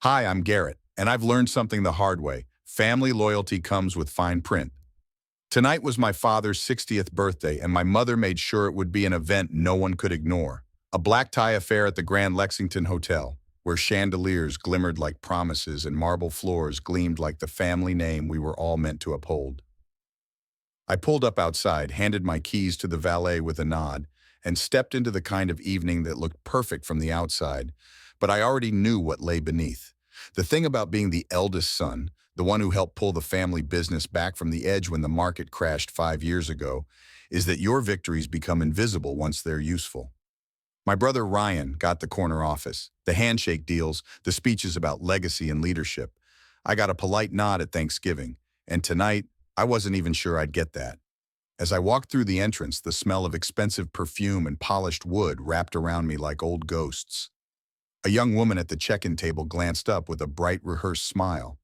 Hi, I'm Garrett, and I've learned something the hard way. Family loyalty comes with fine print. Tonight was my father's 60th birthday, and my mother made sure it would be an event no one could ignore. A black tie affair at the Grand Lexington Hotel, where chandeliers glimmered like promises and marble floors gleamed like the family name we were all meant to uphold. I pulled up outside, handed my keys to the valet with a nod, and stepped into the kind of evening that looked perfect from the outside, but I already knew what lay beneath. The thing about being the eldest son, the one who helped pull the family business back from the edge when the market crashed 5 years ago, is that your victories become invisible once they're useful. My brother Ryan got the corner office, the handshake deals, the speeches about legacy and leadership. I got a polite nod at Thanksgiving, and tonight, I wasn't even sure I'd get that. As I walked through the entrance, the smell of expensive perfume and polished wood wrapped around me like old ghosts. A young woman at the check-in table glanced up with a bright, rehearsed smile.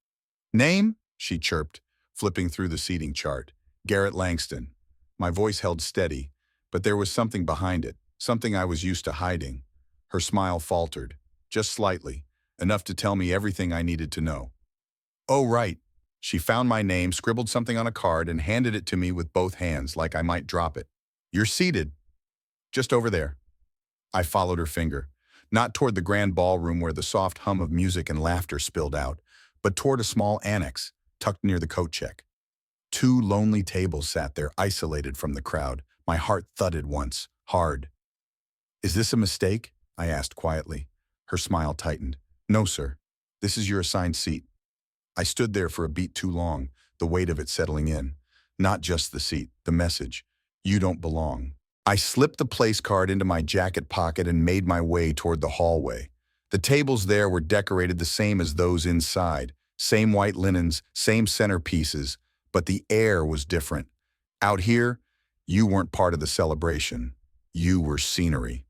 "Name?" she chirped, flipping through the seating chart. "Garrett Langston." My voice held steady, but there was something behind it, something I was used to hiding. Her smile faltered, just slightly, enough to tell me everything I needed to know. "Oh, right." She found my name, scribbled something on a card, and handed it to me with both hands like I might drop it. "You're seated. Just over there." I followed her finger, not toward the grand ballroom where the soft hum of music and laughter spilled out, but toward a small annex tucked near the coat check. Two lonely tables sat there, isolated from the crowd. My heart thudded once, hard. "Is this a mistake?" I asked quietly. Her smile tightened. "No, sir. This is your assigned seat." I stood there for a beat too long, the weight of it settling in. Not just the seat, the message. You don't belong. I slipped the place card into my jacket pocket and made my way toward the hallway. The tables there were decorated the same as those inside. Same white linens, same centerpieces, but the air was different. Out here, you weren't part of the celebration. You were scenery.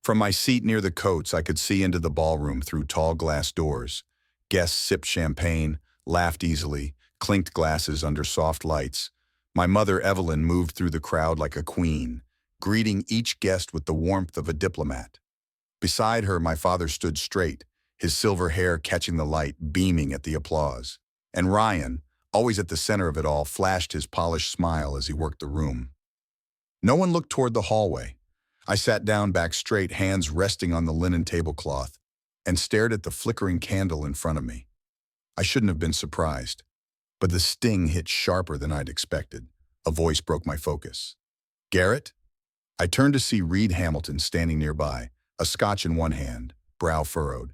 From my seat near the coats, I could see into the ballroom through tall glass doors. Guests sipped champagne, laughed easily, clinked glasses under soft lights. My mother, Evelyn, moved through the crowd like a queen, greeting each guest with the warmth of a diplomat. Beside her, my father stood straight, his silver hair catching the light, beaming at the applause. And Ryan, always at the center of it all, flashed his polished smile as he worked the room. No one looked toward the hallway. I sat down back straight, hands resting on the linen tablecloth, and stared at the flickering candle in front of me. I shouldn't have been surprised, but the sting hit sharper than I'd expected. A voice broke my focus. "Garrett?" I turned to see Reed Hamilton standing nearby, a scotch in one hand, brow furrowed.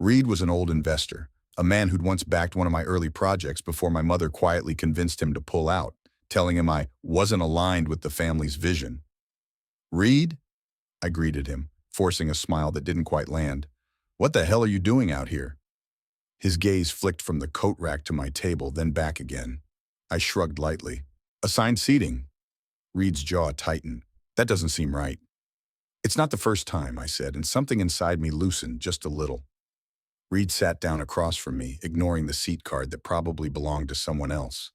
Reed was an old investor, a man who'd once backed one of my early projects before my mother quietly convinced him to pull out, telling him I wasn't aligned with the family's vision. "Reed?" I greeted him, forcing a smile that didn't quite land. "What the hell are you doing out here?" His gaze flicked from the coat rack to my table, then back again. I shrugged lightly. "Assigned seating." Reed's jaw tightened. "That doesn't seem right." "It's not the first time," I said, and something inside me loosened just a little. Reed sat down across from me, ignoring the seat card that probably belonged to someone else.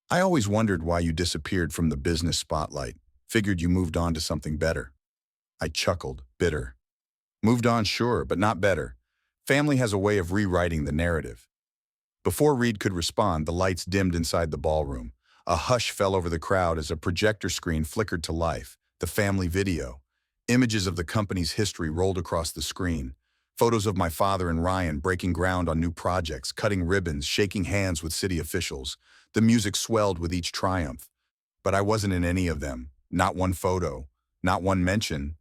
"I always wondered why you disappeared from the business spotlight. Figured you moved on to something better." I chuckled, bitter. "Moved on, sure, but not better. Family has a way of rewriting the narrative." Before Reed could respond, the lights dimmed inside the ballroom. A hush fell over the crowd as a projector screen flickered to life. The family video. Images of the company's history rolled across the screen. Photos of my father and Ryan breaking ground on new projects, cutting ribbons, shaking hands with city officials. The music swelled with each triumph. But I wasn't in any of them. Not one photo. Not one mention.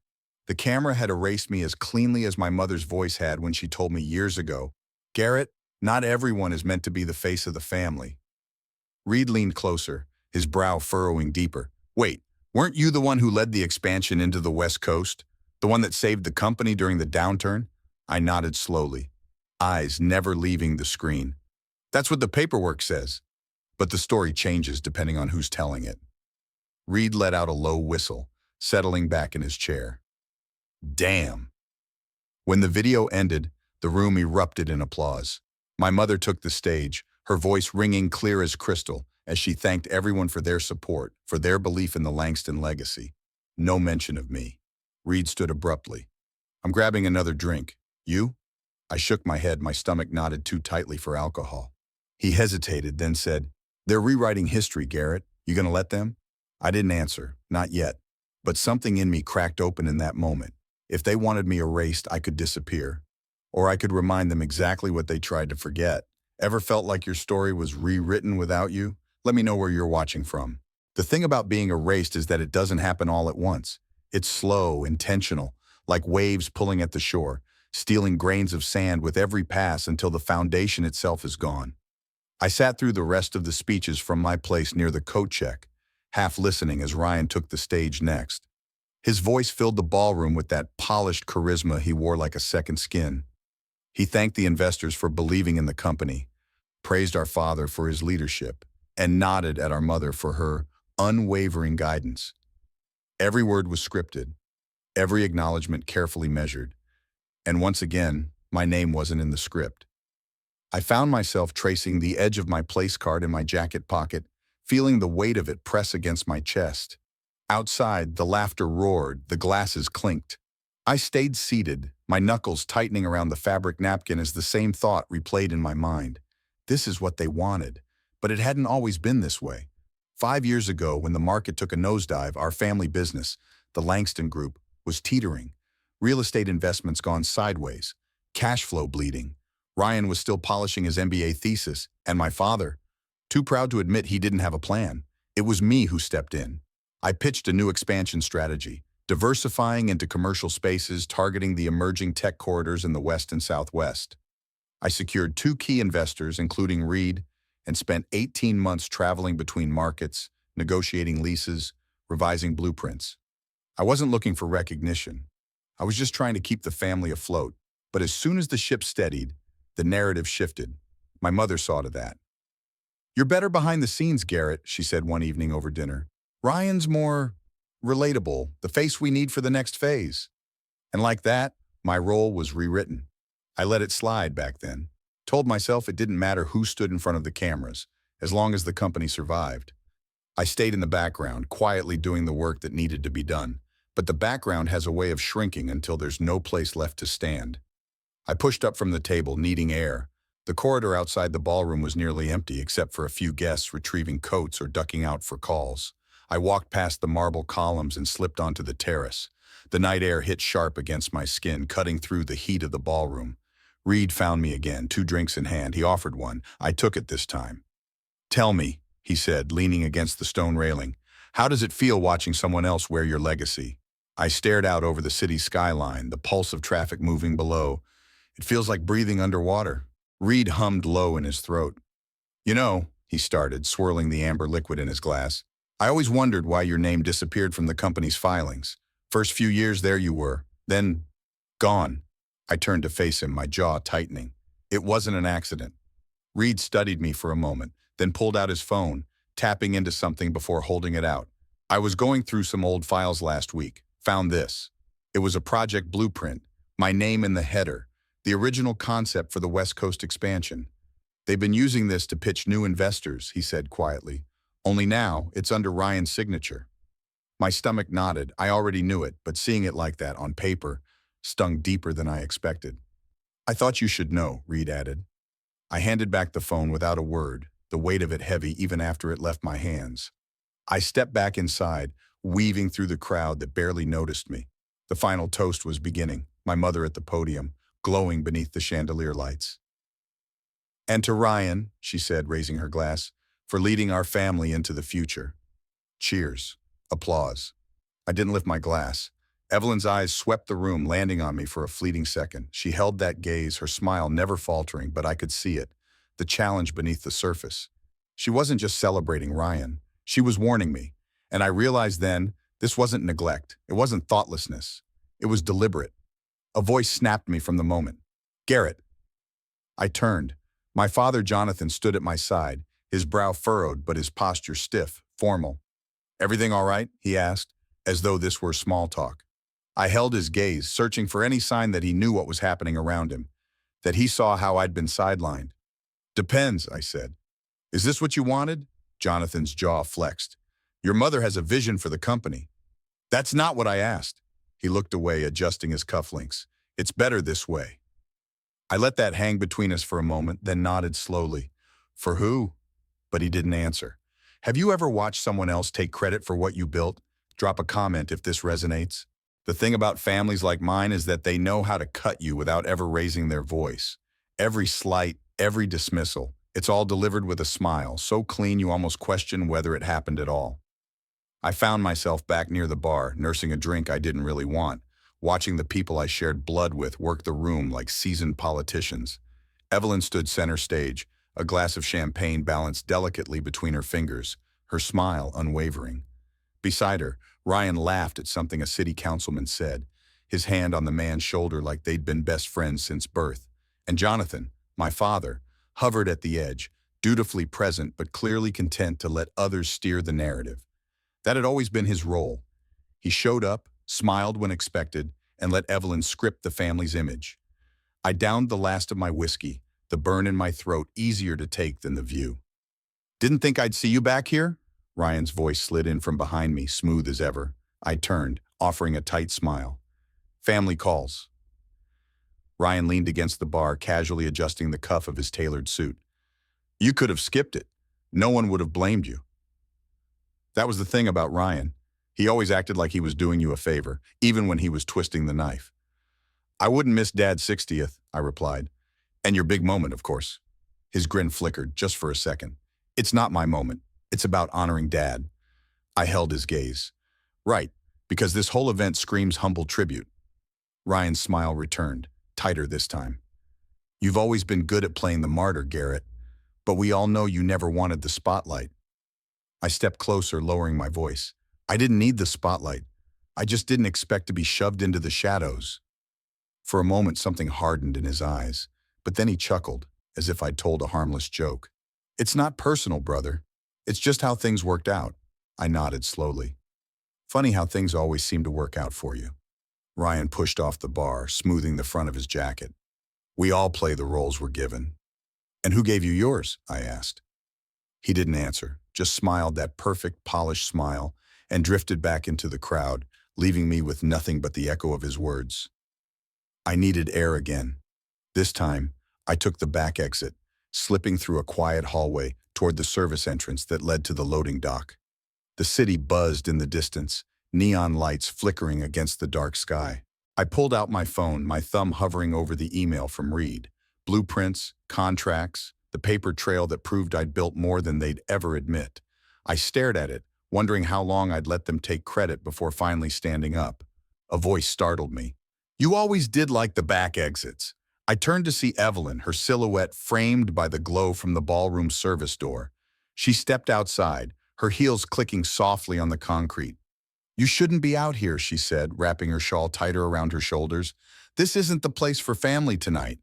The camera had erased me as cleanly as my mother's voice had when she told me years ago, "Garrett, not everyone is meant to be the face of the family." Reed leaned closer, his brow furrowing deeper. "Wait, weren't you the one who led the expansion into the West Coast? The one that saved the company during the downturn?" I nodded slowly, eyes never leaving the screen. "That's what the paperwork says. But the story changes depending on who's telling it." Reed let out a low whistle, settling back in his chair. Damn. When the video ended, the room erupted in applause. My mother took the stage, her voice ringing clear as crystal, as she thanked everyone for their support, for their belief in the Langston legacy. No mention of me. Reed stood abruptly. "I'm grabbing another drink. You?" I shook my head, my stomach knotted too tightly for alcohol. He hesitated, then said, "They're rewriting history, Garrett. You gonna let them?" I didn't answer, not yet. But something in me cracked open in that moment. If they wanted me erased, I could disappear. Or I could remind them exactly what they tried to forget. Ever felt like your story was rewritten without you? Let me know where you're watching from. The thing about being erased is that it doesn't happen all at once. It's slow, intentional, like waves pulling at the shore, stealing grains of sand with every pass until the foundation itself is gone. I sat through the rest of the speeches from my place near the coat check, half listening as Ryan took the stage next. His voice filled the ballroom with that polished charisma he wore like a second skin. He thanked the investors for believing in the company, praised our father for his leadership, and nodded at our mother for her unwavering guidance. Every word was scripted, every acknowledgement carefully measured, and once again, my name wasn't in the script. I found myself tracing the edge of my place card in my jacket pocket, feeling the weight of it press against my chest. Outside, the laughter roared, the glasses clinked. I stayed seated, my knuckles tightening around the fabric napkin as the same thought replayed in my mind. This is what they wanted, but it hadn't always been this way. 5 years ago, when the market took a nosedive, our family business, the Langston Group, was teetering. Real estate investments gone sideways, cash flow bleeding. Ryan was still polishing his MBA thesis, and my father, too proud to admit he didn't have a plan. It was me who stepped in. I pitched a new expansion strategy, diversifying into commercial spaces, targeting the emerging tech corridors in the West and Southwest. I secured 2 key investors, including Reed, and spent 18 months traveling between markets, negotiating leases, revising blueprints. I wasn't looking for recognition. I was just trying to keep the family afloat. But as soon as the ship steadied, the narrative shifted. My mother saw to that. "You're better behind the scenes, Garrett," she said one evening over dinner. "Ryan's more relatable, the face we need for the next phase." And like that, my role was rewritten. I let it slide back then. Told myself it didn't matter who stood in front of the cameras, as long as the company survived. I stayed in the background, quietly doing the work that needed to be done. But the background has a way of shrinking until there's no place left to stand. I pushed up from the table, needing air. The corridor outside the ballroom was nearly empty, except for a few guests retrieving coats or ducking out for calls. I walked past the marble columns and slipped onto the terrace. The night air hit sharp against my skin, cutting through the heat of the ballroom. Reed found me again, 2 drinks in hand. He offered one. I took it this time. "Tell me," he said, leaning against the stone railing, "how does it feel watching someone else wear your legacy?" I stared out over the city's skyline, the pulse of traffic moving below. "It feels like breathing underwater." Reed hummed low in his throat. "You know," he started, swirling the amber liquid in his glass, "I always wondered why your name disappeared from the company's filings. First few years there you were, then gone." I turned to face him, my jaw tightening. It wasn't an accident. Reed studied me for a moment, then pulled out his phone, tapping into something before holding it out. "I was going through some old files last week. Found this." It was a project blueprint, my name in the header, the original concept for the West Coast expansion. "They've been using this to pitch new investors," he said quietly. "Only now, it's under Ryan's signature." My stomach nodded. I already knew it, but seeing it like that on paper stung deeper than I expected. "I thought you should know," Reed added. I handed back the phone without a word, the weight of it heavy even after it left my hands. I stepped back inside, weaving through the crowd that barely noticed me. The final toast was beginning, my mother at the podium, glowing beneath the chandelier lights. "And to Ryan," she said, raising her glass, "for leading our family into the future." Cheers. Applause. I didn't lift my glass. Evelyn's eyes swept the room, landing on me for a fleeting second. She held that gaze, her smile never faltering, but I could see it, the challenge beneath the surface. She wasn't just celebrating Ryan. She was warning me. And I realized then, this wasn't neglect. It wasn't thoughtlessness. It was deliberate. A voice snapped me from the moment. "Garrett." I turned. My father, Jonathan, stood at my side, his brow furrowed but his posture stiff, formal. "Everything all right?" he asked, as though this were small talk. I held his gaze, searching for any sign that he knew what was happening around him, that he saw how I'd been sidelined. "Depends," I said. "Is this what you wanted?" Jonathan's jaw flexed. "Your mother has a vision for the company." "That's not what I asked." He looked away, adjusting his cufflinks. "It's better this way." I let that hang between us for a moment, then nodded slowly. For who? But he didn't answer. Have you ever watched someone else take credit for what you built? Drop a comment if this resonates. The thing about families like mine is that they know how to cut you without ever raising their voice. Every slight, every dismissal, it's all delivered with a smile, so clean you almost question whether it happened at all. I found myself back near the bar, nursing a drink I didn't really want, watching the people I shared blood with work the room like seasoned politicians. Evelyn stood center stage, a glass of champagne balanced delicately between her fingers, her smile unwavering. Beside her, Ryan laughed at something a city councilman said, his hand on the man's shoulder like they'd been best friends since birth. And Jonathan, my father, hovered at the edge, dutifully present but clearly content to let others steer the narrative. That had always been his role. He showed up, smiled when expected, and let Evelyn script the family's image. I downed the last of my whiskey, the burn in my throat easier to take than the view. Didn't think I'd see you back here? Ryan's voice slid in from behind me, smooth as ever. I turned, offering a tight smile. Family calls. Ryan leaned against the bar, casually adjusting the cuff of his tailored suit. You could have skipped it. No one would have blamed you. That was the thing about Ryan. He always acted like he was doing you a favor, even when he was twisting the knife. I wouldn't miss Dad's 60th, I replied. And your big moment, of course. His grin flickered, just for a second. It's not my moment. It's about honoring Dad. I held his gaze. Right, because this whole event screams humble tribute. Ryan's smile returned, tighter this time. You've always been good at playing the martyr, Garrett, but we all know you never wanted the spotlight. I stepped closer, lowering my voice. I didn't need the spotlight. I just didn't expect to be shoved into the shadows. For a moment, something hardened in his eyes, but then he chuckled, as if I'd told a harmless joke. It's not personal, brother. It's just how things worked out. I nodded slowly. Funny how things always seem to work out for you. Ryan pushed off the bar, smoothing the front of his jacket. We all play the roles we're given. And who gave you yours? I asked. He didn't answer, just smiled that perfect, polished smile and drifted back into the crowd, leaving me with nothing but the echo of his words. I needed air again. This time, I took the back exit, slipping through a quiet hallway toward the service entrance that led to the loading dock. The city buzzed in the distance, neon lights flickering against the dark sky. I pulled out my phone, my thumb hovering over the email from Reed. Blueprints, contracts, the paper trail that proved I'd built more than they'd ever admit. I stared at it, wondering how long I'd let them take credit before finally standing up. A voice startled me. You always did like the back exits. I turned to see Evelyn, her silhouette framed by the glow from the ballroom service door. She stepped outside, her heels clicking softly on the concrete. You shouldn't be out here, she said, wrapping her shawl tighter around her shoulders. This isn't the place for family tonight.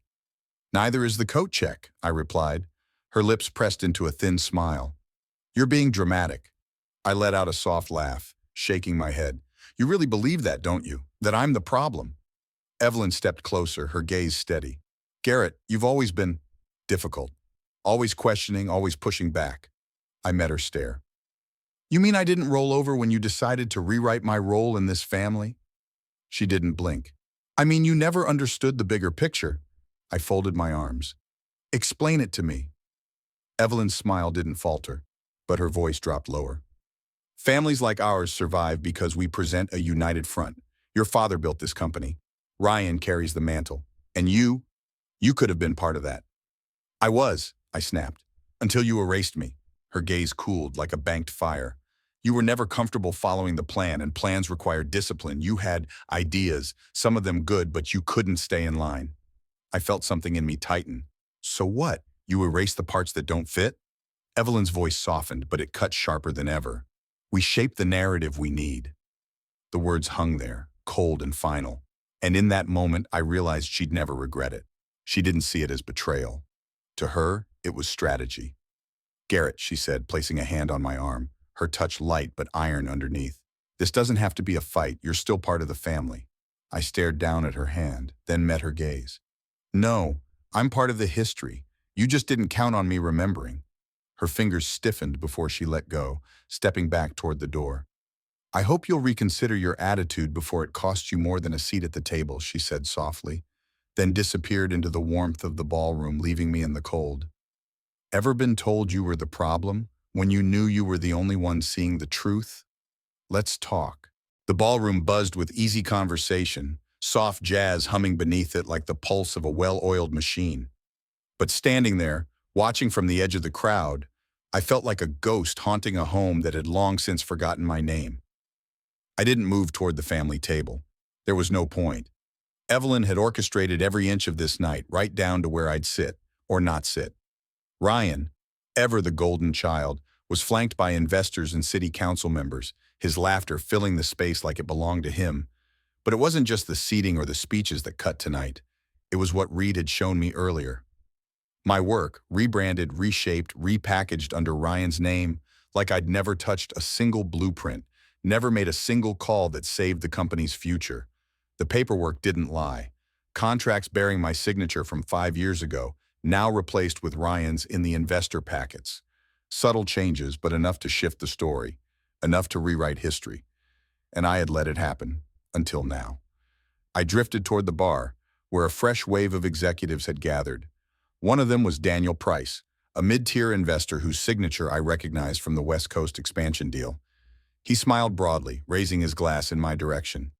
Neither is the coat check, I replied, her lips pressed into a thin smile. You're being dramatic. I let out a soft laugh, shaking my head. You really believe that, don't you? That I'm the problem? Evelyn stepped closer, her gaze steady. Garrett, you've always been difficult. Always questioning, always pushing back. I met her stare. You mean I didn't roll over when you decided to rewrite my role in this family? She didn't blink. I mean, you never understood the bigger picture. I folded my arms. Explain it to me. Evelyn's smile didn't falter, but her voice dropped lower. Families like ours survive because we present a united front. Your father built this company. Ryan carries the mantle. And you could have been part of that. I was, I snapped, until you erased me. Her gaze cooled like a banked fire. You were never comfortable following the plan, and plans require discipline. You had ideas, some of them good, but you couldn't stay in line. I felt something in me tighten. So what? You erase the parts that don't fit? Evelyn's voice softened, but it cut sharper than ever. We shape the narrative we need. The words hung there, cold and final. And in that moment, I realized she'd never regret it. She didn't see it as betrayal. To her, it was strategy. Garrett, she said, placing a hand on my arm, her touch light but iron underneath. This doesn't have to be a fight. You're still part of the family. I stared down at her hand, then met her gaze. No, I'm part of the history. You just didn't count on me remembering. Her fingers stiffened before she let go, stepping back toward the door. I hope you'll reconsider your attitude before it costs you more than a seat at the table, she said softly. then disappeared into the warmth of the ballroom, leaving me in the cold. Ever been told you were the problem when you knew you were the only one seeing the truth? Let's talk. The ballroom buzzed with easy conversation, soft jazz humming beneath it like the pulse of a well-oiled machine. But standing there, watching from the edge of the crowd, I felt like a ghost haunting a home that had long since forgotten my name. I didn't move toward the family table. There was no point. Evelyn had orchestrated every inch of this night, right down to where I'd sit, or not sit. Ryan, ever the golden child, was flanked by investors and city council members, his laughter filling the space like it belonged to him. But it wasn't just the seating or the speeches that cut tonight. It was what Reed had shown me earlier. My work, rebranded, reshaped, repackaged under Ryan's name, like I'd never touched a single blueprint, never made a single call that saved the company's future. The paperwork didn't lie. Contracts bearing my signature from 5 years ago, now replaced with Ryan's in the investor packets. Subtle changes, but enough to shift the story, enough to rewrite history. And I had let it happen, until now. I drifted toward the bar, where a fresh wave of executives had gathered. One of them was Daniel Price, a mid-tier investor whose signature I recognized from the West Coast expansion deal. He smiled broadly, raising his glass in my direction.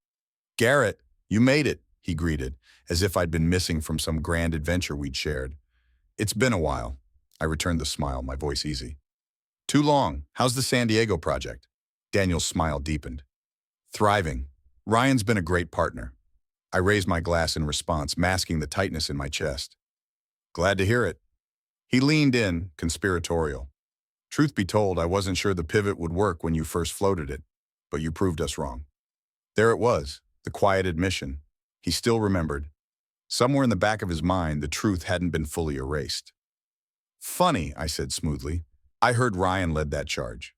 "Garrett, you made it," he greeted, as if I'd been missing from some grand adventure we'd shared. "It's been a while." I returned the smile, my voice easy. "Too long. How's the San Diego project?" Daniel's smile deepened. "Thriving. Ryan's been a great partner." I raised my glass in response, masking the tightness in my chest. "Glad to hear it." He leaned in, conspiratorial. "Truth be told, I wasn't sure the pivot would work when you first floated it, but you proved us wrong." There it was, the quiet admission. He still remembered. Somewhere in the back of his mind, the truth hadn't been fully erased. "Funny," I said smoothly. "I heard Ryan led that charge."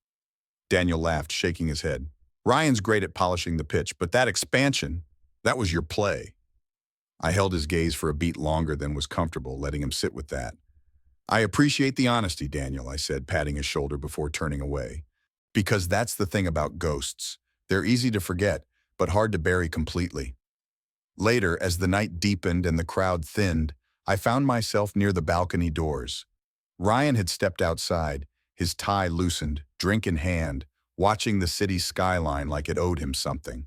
Daniel laughed, shaking his head. "Ryan's great at polishing the pitch, but that expansion, that was your play." I held his gaze for a beat longer than was comfortable, letting him sit with that. "I appreciate the honesty, Daniel," I said, patting his shoulder before turning away. "Because that's the thing about ghosts. They're easy to forget, but hard to bury completely." Later, as the night deepened and the crowd thinned, I found myself near the balcony doors. Ryan had stepped outside, his tie loosened, drink in hand, watching the city's skyline like it owed him something.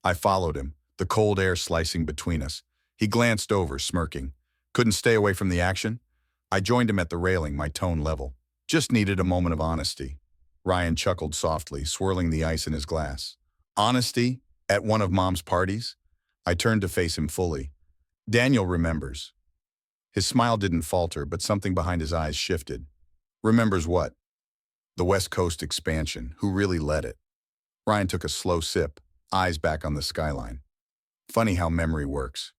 I followed him, the cold air slicing between us. He glanced over, smirking. "Couldn't stay away from the action?" I joined him at the railing, my tone level. "Just needed a moment of honesty." Ryan chuckled softly, swirling the ice in his glass. "Honesty? At one of Mom's parties?" I turned to face him fully. Daniel remembers. His smile didn't falter, but something behind his eyes shifted. "Remembers what?" "The West Coast expansion. Who really led it?" Ryan took a slow sip, eyes back on the skyline. "Funny how memory works.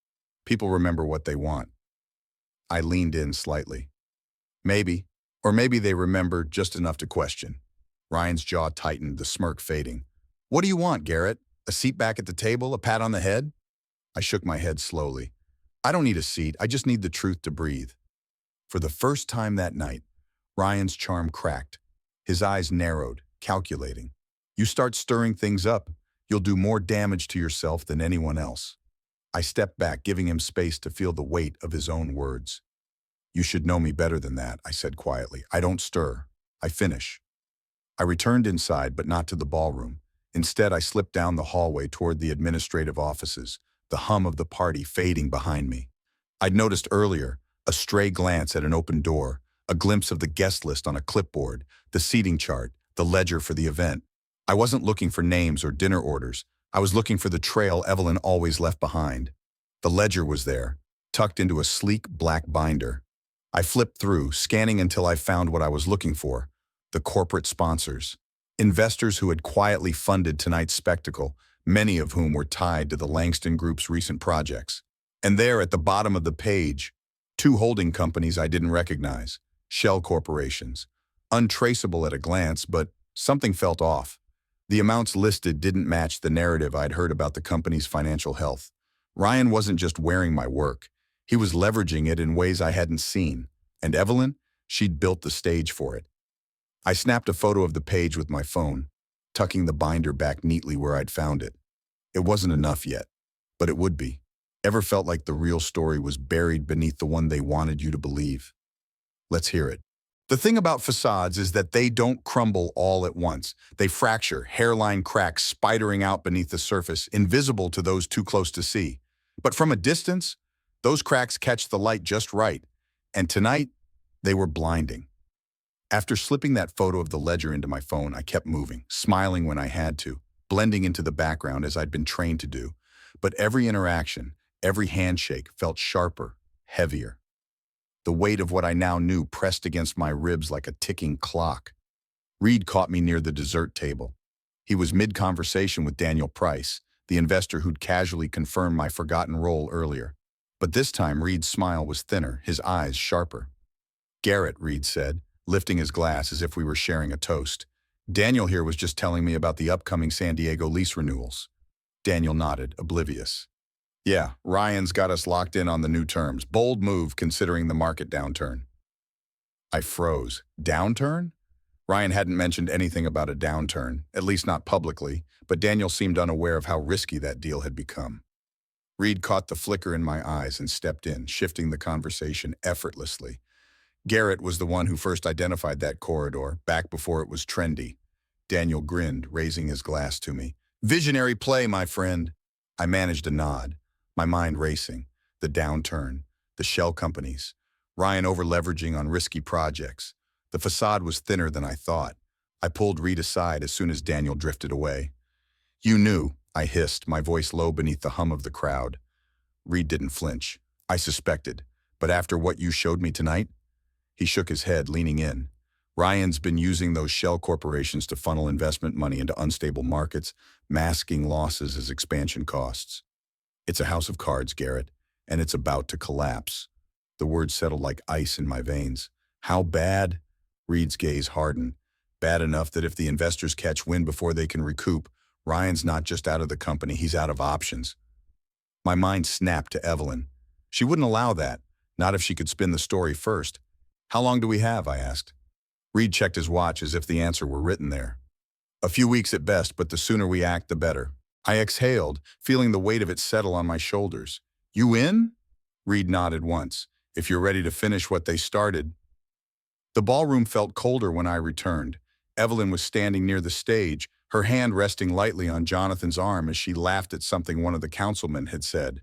People remember what they want." I leaned in slightly. "Maybe. Or maybe they remember just enough to question." Ryan's jaw tightened, the smirk fading. "What do you want, Garrett? A seat back at the table? A pat on the head?" I shook my head slowly. "I don't need a seat. I just need the truth to breathe." For the first time that night, Ryan's charm cracked. His eyes narrowed, calculating. "You start stirring things up, you'll do more damage to yourself than anyone else." I stepped back, giving him space to feel the weight of his own words. "You should know me better than that," I said quietly. "I don't stir. I finish." I returned inside, but not to the ballroom. Instead, I slipped down the hallway toward the administrative offices, the hum of the party fading behind me. I'd noticed earlier, a stray glance at an open door, a glimpse of the guest list on a clipboard, the seating chart, the ledger for the event. I wasn't looking for names or dinner orders. I was looking for the trail Evelyn always left behind. The ledger was there, tucked into a sleek black binder. I flipped through, scanning until I found what I was looking for: the corporate sponsors. Investors who had quietly funded tonight's spectacle, many of whom were tied to the Langston Group's recent projects. And there at the bottom of the page, 2 holding companies I didn't recognize, shell corporations. Untraceable at a glance, but something felt off. The amounts listed didn't match the narrative I'd heard about the company's financial health. Ryan wasn't just wearing my work. He was leveraging it in ways I hadn't seen. And Evelyn? She'd built the stage for it. I snapped a photo of the page with my phone, tucking the binder back neatly where I'd found it. It wasn't enough yet, but it would be. Ever felt like the real story was buried beneath the one they wanted you to believe? Let's hear it. The thing about facades is that they don't crumble all at once. They fracture, hairline cracks spidering out beneath the surface, invisible to those too close to see. But from a distance, those cracks catch the light just right. And tonight, they were blinding. After slipping that photo of the ledger into my phone, I kept moving, smiling when I had to, blending into the background as I'd been trained to do. But every interaction, every handshake felt sharper, heavier. The weight of what I now knew pressed against my ribs like a ticking clock. Reed caught me near the dessert table. He was mid-conversation with Daniel Price, the investor who'd casually confirmed my forgotten role earlier. But this time, Reed's smile was thinner, his eyes sharper. "Garrett," Reed said, lifting his glass as if we were sharing a toast. "Daniel here was just telling me about the upcoming San Diego lease renewals." Daniel nodded, oblivious. "Yeah, Ryan's got us locked in on the new terms. Bold move considering the market downturn." I froze. Downturn? Ryan hadn't mentioned anything about a downturn, at least not publicly, but Daniel seemed unaware of how risky that deal had become. Reed caught the flicker in my eyes and stepped in, shifting the conversation effortlessly. "Garrett was the one who first identified that corridor, back before it was trendy." Daniel grinned, raising his glass to me. "Visionary play, my friend." I managed a nod, my mind racing. The downturn, the shell companies, Ryan over-leveraging on risky projects. The facade was thinner than I thought. I pulled Reed aside as soon as Daniel drifted away. "You knew," I hissed, my voice low beneath the hum of the crowd. Reed didn't flinch. "I suspected. But after what you showed me tonight?" He shook his head, leaning in. "Ryan's been using those shell corporations to funnel investment money into unstable markets, masking losses as expansion costs. It's a house of cards, Garrett, and it's about to collapse." The words settled like ice in my veins. "How bad?" Reed's gaze hardened. "Bad enough that if the investors catch wind before they can recoup, Ryan's not just out of the company, he's out of options." My mind snapped to Evelyn. She wouldn't allow that, not if she could spin the story first. "How long do we have?" I asked. Reed checked his watch as if the answer were written there. "A few weeks at best, but the sooner we act, the better." I exhaled, feeling the weight of it settle on my shoulders. "You in?" Reed nodded once. "If you're ready to finish what they started." The ballroom felt colder when I returned. Evelyn was standing near the stage, her hand resting lightly on Jonathan's arm as she laughed at something one of the councilmen had said.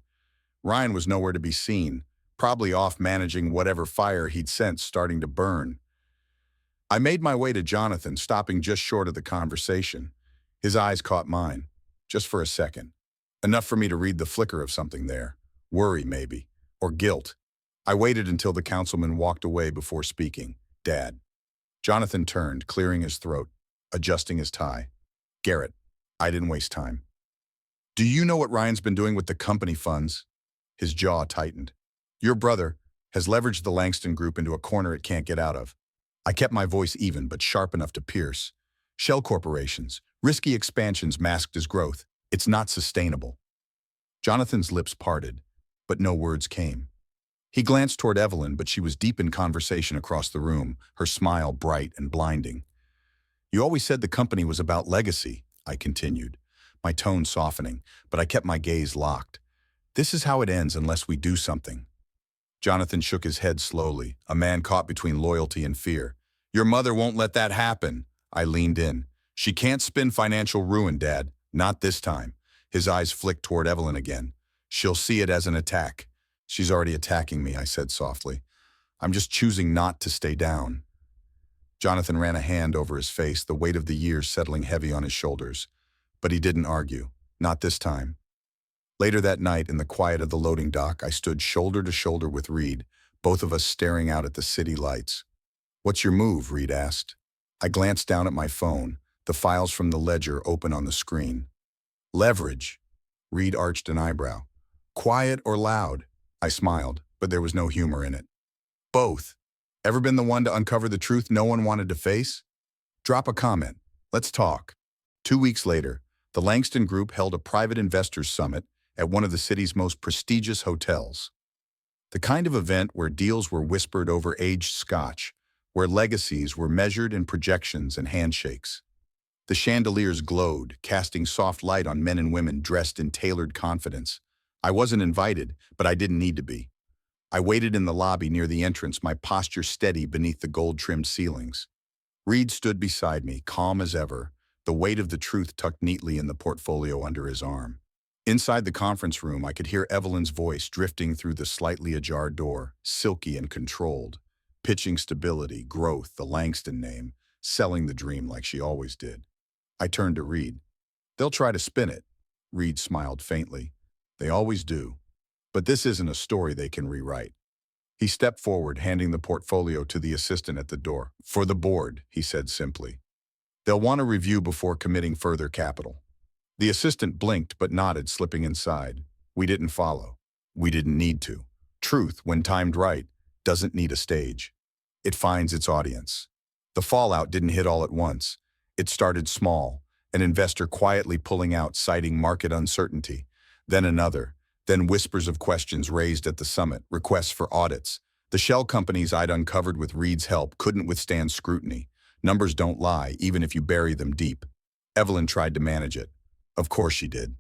Ryan was nowhere to be seen, probably off managing whatever fire he'd sensed starting to burn. I made my way to Jonathan, stopping just short of the conversation. His eyes caught mine, just for a second. Enough for me to read the flicker of something there. Worry, maybe. Or guilt. I waited until the councilman walked away before speaking. "Dad." Jonathan turned, clearing his throat, adjusting his tie. "Garrett." I didn't waste time. "Do you know what Ryan's been doing with the company funds?" His jaw tightened. "Your brother has leveraged the Langston Group into a corner it can't get out of." I kept my voice even, but sharp enough to pierce. "Shell corporations, risky expansions masked as growth. It's not sustainable." Jonathan's lips parted, but no words came. He glanced toward Evelyn, but she was deep in conversation across the room, her smile bright and blinding. "You always said the company was about legacy," I continued, my tone softening, but I kept my gaze locked. "This is how it ends unless we do something." Jonathan shook his head slowly, a man caught between loyalty and fear. "Your mother won't let that happen." I leaned in. "She can't spin financial ruin, Dad. Not this time." His eyes flicked toward Evelyn again. "She'll see it as an attack." "She's already attacking me," I said softly. "I'm just choosing not to stay down." Jonathan ran a hand over his face, the weight of the years settling heavy on his shoulders. But he didn't argue. Not this time. Later that night, in the quiet of the loading dock, I stood shoulder to shoulder with Reed, both of us staring out at the city lights. "What's your move?" Reed asked. I glanced down at my phone, the files from the ledger open on the screen. "Leverage." Reed arched an eyebrow. "Quiet or loud?" I smiled, but there was no humor in it. "Both. Ever been the one to uncover the truth no one wanted to face? Drop a comment. Let's talk." 2 weeks later, the Langston Group held a private investors summit at one of the city's most prestigious hotels. The kind of event where deals were whispered over aged scotch, where legacies were measured in projections and handshakes. The chandeliers glowed, casting soft light on men and women dressed in tailored confidence. I wasn't invited, but I didn't need to be. I waited in the lobby near the entrance, my posture steady beneath the gold-trimmed ceilings. Reed stood beside me, calm as ever, the weight of the truth tucked neatly in the portfolio under his arm. Inside the conference room, I could hear Evelyn's voice drifting through the slightly ajar door, silky and controlled, pitching stability, growth, the Langston name, selling the dream like she always did. I turned to Reed. "They'll try to spin it." Reed smiled faintly. "They always do. But this isn't a story they can rewrite." He stepped forward, handing the portfolio to the assistant at the door. "For the board," he said simply. "They'll want a review before committing further capital." The assistant blinked but nodded, slipping inside. We didn't follow. We didn't need to. Truth, when timed right, doesn't need a stage. It finds its audience. The fallout didn't hit all at once. It started small, an investor quietly pulling out, citing market uncertainty. Then another. Then whispers of questions raised at the summit, requests for audits. The shell companies I'd uncovered with Reed's help couldn't withstand scrutiny. Numbers don't lie, even if you bury them deep. Evelyn tried to manage it. Of course she did.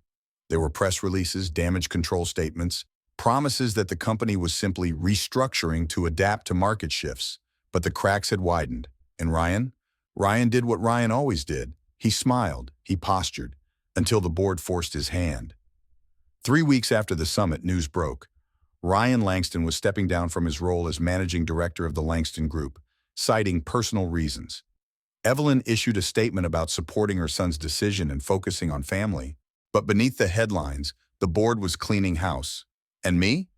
There were press releases, damage control statements, promises that the company was simply restructuring to adapt to market shifts. But the cracks had widened. And Ryan? Ryan did what Ryan always did. He smiled, he postured, until the board forced his hand. 3 weeks after the summit, news broke. Ryan Langston was stepping down from his role as managing director of the Langston Group, citing personal reasons. Evelyn issued a statement about supporting her son's decision and focusing on family. But beneath the headlines, the board was cleaning house. And me?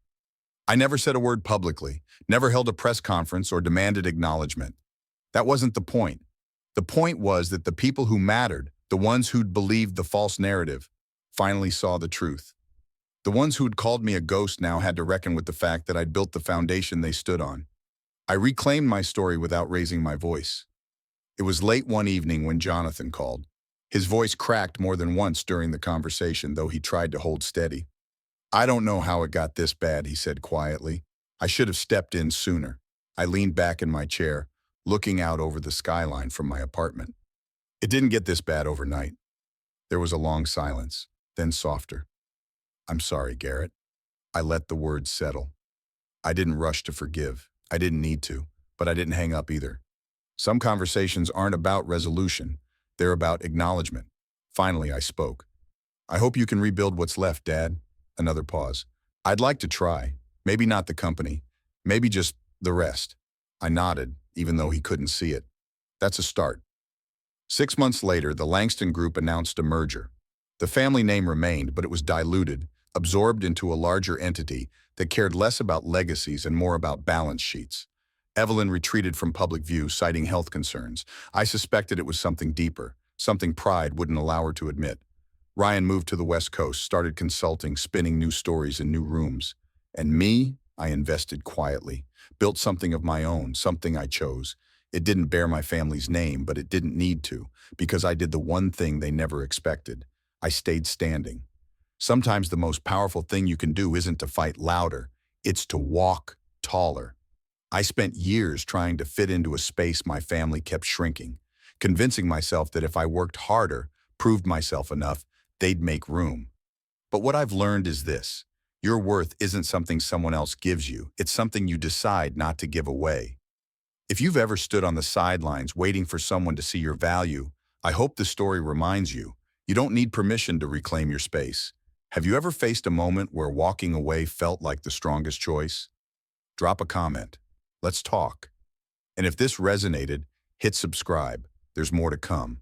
I never said a word publicly, never held a press conference or demanded acknowledgement. That wasn't the point. The point was that the people who mattered, the ones who'd believed the false narrative, finally saw the truth. The ones who'd called me a ghost now had to reckon with the fact that I'd built the foundation they stood on. I reclaimed my story without raising my voice. It was late one evening when Jonathan called. His voice cracked more than once during the conversation, though he tried to hold steady. "I don't know how it got this bad," he said quietly. "I should have stepped in sooner." I leaned back in my chair, looking out over the skyline from my apartment. "It didn't get this bad overnight." There was a long silence, then softer. "I'm sorry, Garrett." I let the words settle. I didn't rush to forgive. I didn't need to, but I didn't hang up either. Some conversations aren't about resolution. They're about acknowledgement. Finally, I spoke. "I hope you can rebuild what's left, Dad." Another pause. "I'd like to try. Maybe not the company. Maybe just the rest." I nodded, even though he couldn't see it. "That's a start." 6 months later, the Langston Group announced a merger. The family name remained, but it was diluted, absorbed into a larger entity that cared less about legacies and more about balance sheets. Evelyn retreated from public view, citing health concerns. I suspected it was something deeper, something pride wouldn't allow her to admit. Ryan moved to the West Coast, started consulting, spinning new stories in new rooms. And me, I invested quietly, built something of my own, something I chose. It didn't bear my family's name, but it didn't need to, because I did the one thing they never expected. I stayed standing. Sometimes the most powerful thing you can do isn't to fight louder, it's to walk taller. I spent years trying to fit into a space my family kept shrinking, convincing myself that if I worked harder, proved myself enough, they'd make room. But what I've learned is this: your worth isn't something someone else gives you, it's something you decide not to give away. If you've ever stood on the sidelines waiting for someone to see your value, I hope the story reminds you, you don't need permission to reclaim your space. Have you ever faced a moment where walking away felt like the strongest choice? Drop a comment. Let's talk. And if this resonated, hit subscribe. There's more to come.